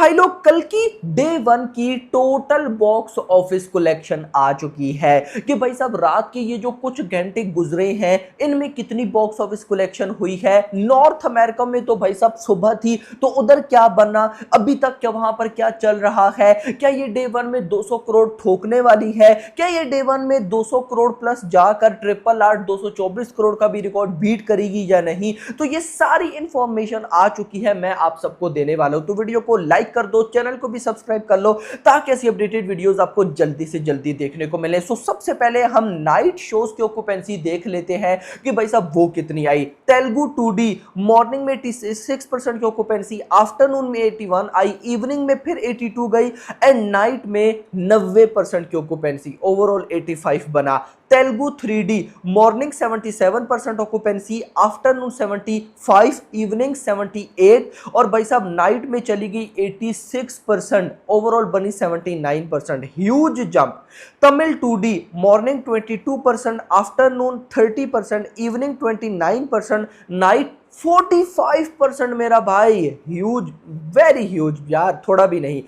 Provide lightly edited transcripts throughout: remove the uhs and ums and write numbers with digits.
भाई लोग कल की डे वन की टोटल बॉक्स ऑफिस कलेक्शन आ चुकी है कि भाई साहब रात के ये जो कुछ घंटे गुजरे हैं इनमें कितनी बॉक्स ऑफिस कलेक्शन हुई है। नॉर्थ अमेरिका में तो भाई साहब सुबह थी तो उधर क्या बना, अभी तक क्या वहां पर क्या चल रहा है, क्या ये डे वन में 200 करोड़ ठोकने वाली है, क्या ये डे वन में 200 करोड़ प्लस जाकर ट्रिपल आर 224 करोड़ का भी रिकॉर्ड बीट करेगी या नहीं। तो ये सारी इंफॉर्मेशन आ चुकी है, मैं आप सबको देने वाला हूं। तो वीडियो को लाइक कर दो, चैनल को भी सब्सक्राइब कर लो ताकि ऐसी अपडेटेड वीडियोस आपको जल्दी से जल्दी देखने को मिले। सो सबसे पहले हम नाइट शोज की ऑक्यूपेंसी देख लेते हैं कि भाई साहब वो कितनी आई। तेलुगु 2D मॉर्निंग में 86% की ऑक्यूपेंसी, आफ्टरनून में 81 आई, इवनिंग में फिर 82 गई एंड नाइट में 90% की ऑक्यूपेंसी, ओवरऑल 85 बना। Telugu 3D morning 77% occupancy, afternoon 75, evening 78 और भाई साहब नाइट में चली गई 86%, ओवरऑल बनी 79%, huge jump. Tamil 2D morning 22%, afternoon 30%, evening 29%, night 45% मेरा भाई, ह्यूज, वेरी ह्यूज यार, थोड़ा भी नहीं।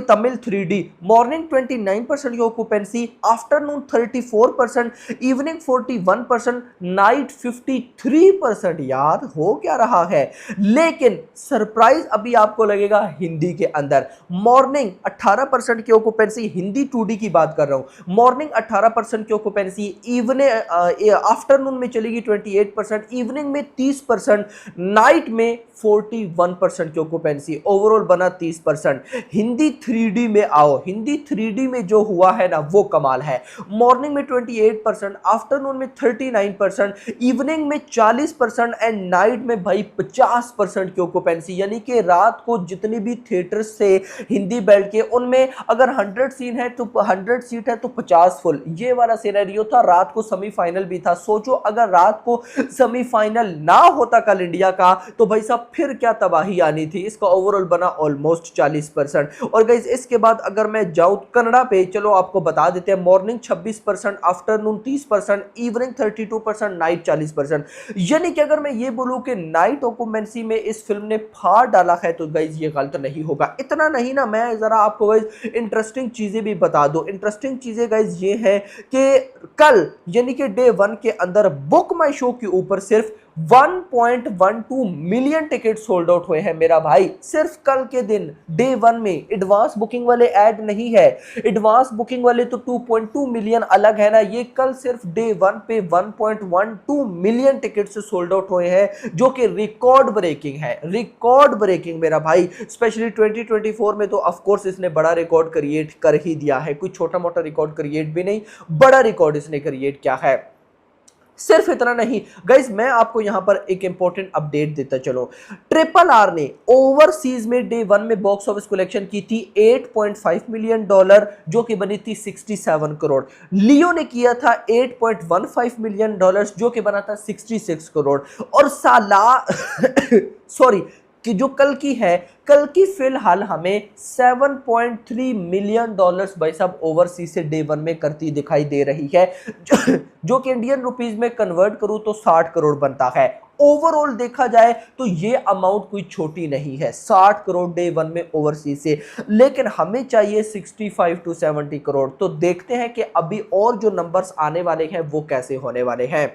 तमिल 3D मॉर्निंग 29% की ऑक्यूपेंसी, आफ्टरनून 34%, इवनिंग 41%, नाइट 53%। यार हो क्या रहा है। लेकिन सरप्राइज अभी आपको लगेगा हिंदी के अंदर। मॉर्निंग 18% की ऑक्यूपेंसी, हिंदी 2D की बात कर रहा हूं, मॉर्निंग 18% की ऑक्यूपेंसी, इवनिंग आफ्टरनून में चलेगी 28%, इवनिंग में 30%, नाइट में 41% की ऑक्यूपेंसी, ओवरऑल बना 30%। हिंदी 3D में आओ, हिंदी 3D में जो हुआ है ना वो कमाल है। मॉर्निंग में 28%, आफ्टरनून में 39%, इवनिंग में 40% एंड नाइट में भाई 50% की ऑक्यूपेंसी। यानी कि रात को जितनी भी थिएटर से हिंदी बेल्ट के उनमें अगर 100 सीन है तो 100 सीट है तो 50 फुल, ये वाला सिनेरियो था। रात को सेमीफाइनल भी था, सोचो अगर रात को सेमीफाइनल ना होता कल इंडिया का तो भाई साहब फिर क्या तबाही आनी थी। इसका ओवरऑल बना ऑलमोस्ट 40%। और गाइस इसके बाद अगर मैं जाऊं कन्नड़ा पे, चलो आपको बता देते हैं, मॉर्निंग 26%, आफ्टरनून 30%, इवनिंग 32%, नाइट 40%। यानी कि अगर मैं ये बोलूं कि नाइट ऑक्यूपेंसी में इस फिल्म ने फाड़ डाला है तो गाइस ये गलत नहीं होगा। इतना नहीं ना, मैं जरा आपको गाइस इंटरेस्टिंग चीजें भी बता दूं। इंटरेस्टिंग चीजें गाइस ये है कि कल यानी कि डे वन के अंदर बुक माई शो के ऊपर सिर्फ 1.12 मिलियन टिकट सोल्ड आउट हुए हैं मेरा भाई, सिर्फ कल के दिन डे वन में। एडवांस बुकिंग वाले ऐड नहीं है, एडवांस बुकिंग वाले तो 2.2 मिलियन अलग है ना, ये कल सिर्फ डे वन पे 1.12 मिलियन टिकट से सोल्ड आउट हुए हैं, जो कि रिकॉर्ड ब्रेकिंग है, रिकॉर्ड ब्रेकिंग मेरा भाई। स्पेशली 2024 में तो ऑफ कोर्स इसने बड़ा रिकॉर्ड क्रिएट कर ही दिया है, कोई छोटा मोटा रिकॉर्ड क्रिएट भी नहीं, बड़ा रिकॉर्ड इसने क्रिएट किया है। सिर्फ इतना नहीं गाइस, मैं आपको यहां पर एक इंपॉर्टेंट अपडेट देता चलो। ट्रिपल आर ने ओवरसीज में डे वन में बॉक्स ऑफिस कलेक्शन की थी 8.5 मिलियन डॉलर, जो कि बनी थी 67 करोड़। लियो ने किया था 8.15 मिलियन डॉलर, जो कि बना था 66 करोड़। और साला सॉरी कि जो कल की है, कल की फिलहाल हमें 7.3 मिलियन डॉलर्स भाई साहब ओवरसीज से डे वन में करती दिखाई दे रही है, जो कि इंडियन रुपीस में कन्वर्ट करूं तो 60 करोड़ बनता है। ओवरऑल देखा जाए तो ये अमाउंट कोई छोटी नहीं है, 60 करोड़ डे वन में ओवरसीज से, लेकिन हमें चाहिए 65 टू 70 करोड़। तो देखते हैं कि अभी और जो नंबर्स आने वाले हैं वो कैसे होने वाले हैं।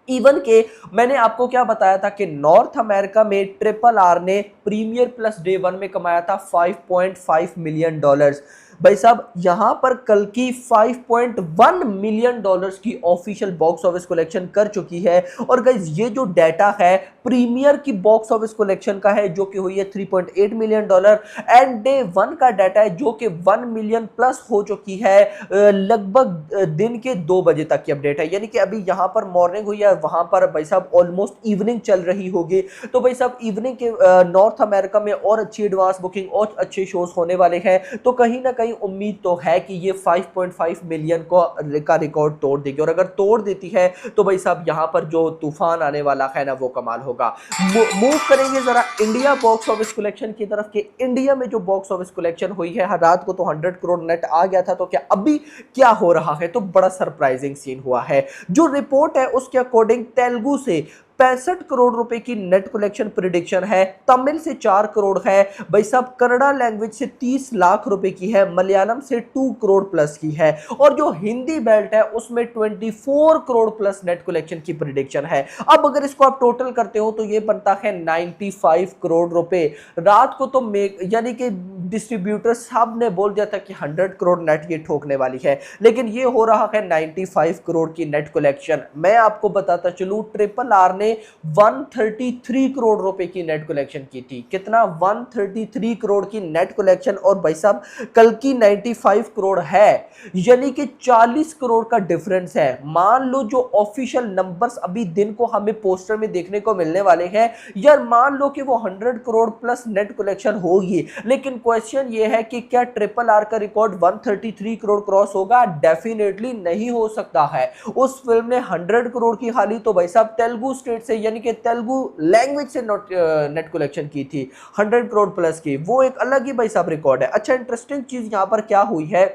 इवन के मैंने आपको क्या बताया था कि नॉर्थ अमेरिका में ट्रिपल आर ने प्रीमियर प्लस डे वन में कमाया था 5.5 मिलियन डॉलर्स। भाई साहब यहां पर कल की 5.1 मिलियन डॉलर्स की ऑफिशियल बॉक्स ऑफिस कलेक्शन कर चुकी है। और गाइस ये जो डाटा है प्रीमियर की बॉक्स ऑफिस कलेक्शन का है, जो कि हुई है 3.8 million dollar, and day one का डाटा है जो कि 1 मिलियन प्लस हो चुकी है लगभग दिन के 2 बजे तक की अपडेट है। यानी कि अभी यहां पर मॉर्निंग हुई है, वहां पर भाई साहब ऑलमोस्ट इवनिंग चल रही होगी। तो भाई साहब इवनिंग के नॉर्थ अमेरिका में और अच्छी एडवांस बुकिंग और अच्छे शोज होने वाले हैं, तो कहीं ना कहीं उम्मीद तो है कि ये 5.5 मिलियन का रिकॉर्ड तोड़ देगी। और अगर तोड़ देती है तो भाई साहब यहां पर जो तूफान आने वाला है ना वो कमाल होगा। मूव करेंगे जरा इंडिया बॉक्स ऑफिस कलेक्शन की तरफ कि इंडिया में जो बॉक्स ऑफिस कलेक्शन हुई है, रात को तो 100 करोड़ नेट आ गया था, तो क्या अभी क्या हो रहा है, तो बड़ा सरप्राइजिंग सीन हुआ है। जो रिपोर्ट है उसके अकॉर्डिंग तेलुगु से 65 करोड़ रुपए की नेट कलेक्शन प्रिडिक्शन है। तमिल से 4 करोड़ है भाई साहब, कन्नड़ा लैंग्वेज से 30 लाख रुपए की है, मलयालम से 2 करोड़ प्लस की है, और जो हिंदी बेल्ट है उसमें 24 करोड़ प्लस नेट कलेक्शन की प्रिडिक्शन है। अब अगर इसको आप टोटल करते हो तो ये बनता है 95 करोड़ रुपए। रात को तो यानी कि डिस्ट्रीब्यूटर साहब ने बोल दिया था कि 100 करोड़ नेट ये ठोकने वाली है, लेकिन ये हो रहा है 95 करोड़ की नेट कलेक्शन। मैं आपको बताता चलूं, ट्रिपल आर ने 133 करोड़ रुपए की नेट कलेक्शन की थी। कितना? 133 करोड़ की नेट कलेक्शन, और भाई साहब कल की 95 करोड़ है, यानी कि 40 करोड़ का डिफरेंस है। मान लो जो ऑफिशियल नंबर्स अभी दिन को हमें पोस्टर में देखने को मिलने वाले हैं, यार मान लो कि वो 100 करोड़ प्लस नेट कलेक्शन होगी, लेकिन क्वेश्चन ये है कि क्या ट्रिपल आर का रिकॉर्ड 133 करोड़ क्रॉस होगा? डेफिनेटली नहीं हो सकता है। उस फिल्म ने 100 करोड़ की हाली तो भाई साहब तेलुगु स्टेट से, यानी कि तेलुगु लैंग्वेज से नेट कलेक्शन की थी 100 करोड़ प्लस की। वो एक अलग ही भाई साहब रिकॉर्ड है। अच्छा, इंटरेस्टिंग चीज यहां पर क्या हुई है,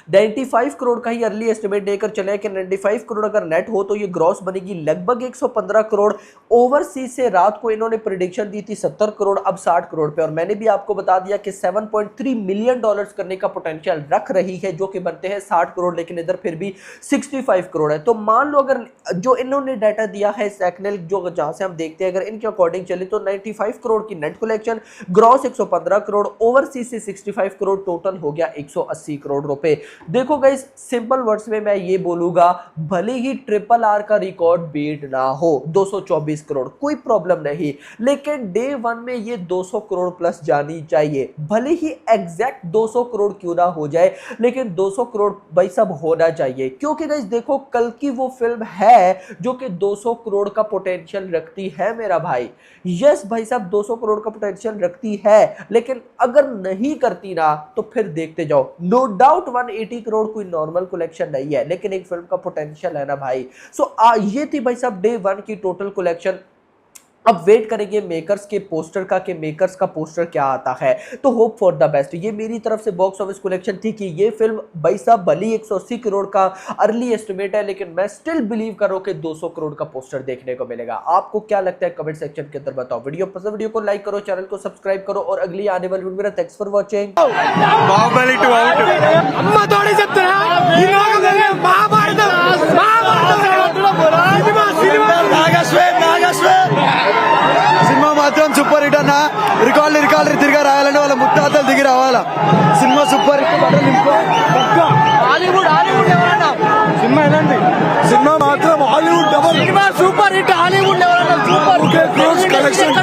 95 करोड़ का ही अर्ली एस्टिमेट देकर चले कि 95 करोड़ अगर नेट हो तो ये ग्रॉस बनेगी लगभग 115 करोड़। ओवरसीज से रात को इन्होंने प्रेडिक्शन दी थी 70 करोड़, अब 60 करोड़ पे, और मैंने भी आपको बता दिया कि 7.3 मिलियन डॉलर्स करने का पोटेंशियल रख रही है, जो कि बनते हैं 60 करोड़, लेकिन इधर फिर भी 65 करोड़ है। तो मान लो अगर जो इन्होंने डाटा दिया है सैकनेल, जो जहां से हम देखते हैं, अगर इनके अकॉर्डिंग चले तो 95 करोड़ की net collection, gross 115 crore, overseas से 65 करोड़, टोटल हो गया 180 करोड़ रुपए। देखो गाइस, सिंपल वर्ड्स में मैं ये बोलूंगा, भले ही ट्रिपल आर का रिकॉर्ड बीट ना हो 224 करोड़, कोई प्रॉब्लम नहीं, लेकिन डे वन में ये 200 करोड़ प्लस जानी चाहिए। भले ही एग्जैक्ट 200 करोड़ क्यों ना हो जाए, लेकिन 200 करोड़ भाई सब होना चाहिए, क्योंकि गाइस देखो कल की वो फिल्म है जो कि 200 करोड़ का पोटेंशियल रखती है मेरा भाई। यस भाई साहब, 200 करोड़ का पोटेंशियल रखती है, लेकिन अगर नहीं करती ना तो फिर देखते जाओ। नो डाउट 180 करोड़ कोई नॉर्मल कलेक्शन नहीं है, लेकिन एक फिल्म का पोटेंशियल है ना भाई। सो ये थी भाई साहब डे वन की टोटल कलेक्शन। अब वेट करेंगे मेकर्स के पोस्टर का कि मेकर्स का पोस्टर क्या आता है, तो होप फॉर द बेस्ट। ये मेरी तरफ से बॉक्स ऑफिस कलेक्शन थी कि ये फिल्म भाई साहब भली 180 करोड़ का अर्ली एस्टिमेट है, लेकिन मैं स्टिल बिलीव कर रहा हूं कि 200 करोड़ का पोस्टर देखने को मिलेगा। आपको क्या लगता है कमेंट सेक्शन के अंदर बताओ। वीडियो पसंद, वीडियो को लाइक करो, चैनल को सब्सक्राइब करो, और अगली आने वाली वीडियो में थैंक्स फॉर वॉचिंग। సినిమా మాత్రం సూపర్ హిట్ అన్న. రికార్డులు తిరిగా రాయాలంటే వాళ్ళ ముత్తాతలు దిగి రావాలా. Cinema super hit. హాలీవుడ్ ఎవరన్నా సినిమా ఎలాంటి సినిమా మాత్రం Hollywood double cinema super hit. Hollywood ఎవరన్నా సూపర్ కలెక్షన్